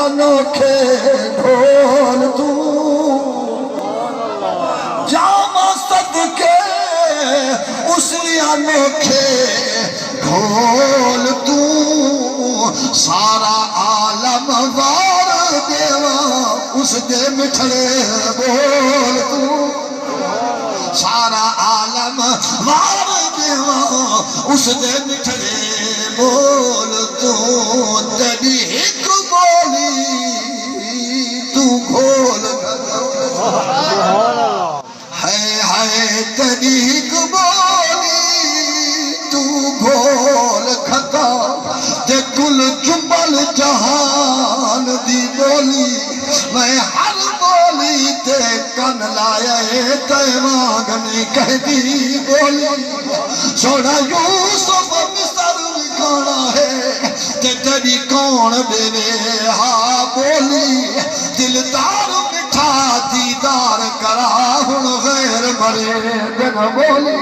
अनोखे ढोल तू जामा सदके उस अनोखे ढोल तू सारा आलम वार देवा उस दे मिठड़े बोल तू सारा आलम वार देवा उस दे मिठड़े बोल तू तेरी एक बोली तू खोल है तेरी एक बोली तू खोल खता ते कुल जुबल जहान दी बोली मैं हर बोली ते कन लाया ते मांगनी कहती बोली सोना यूसुफ मिस्र लिखाना है ते तेरी कौन देवे हा बोली दिलदार मिठा दीदार करा हुण गैर मरे दिन बोली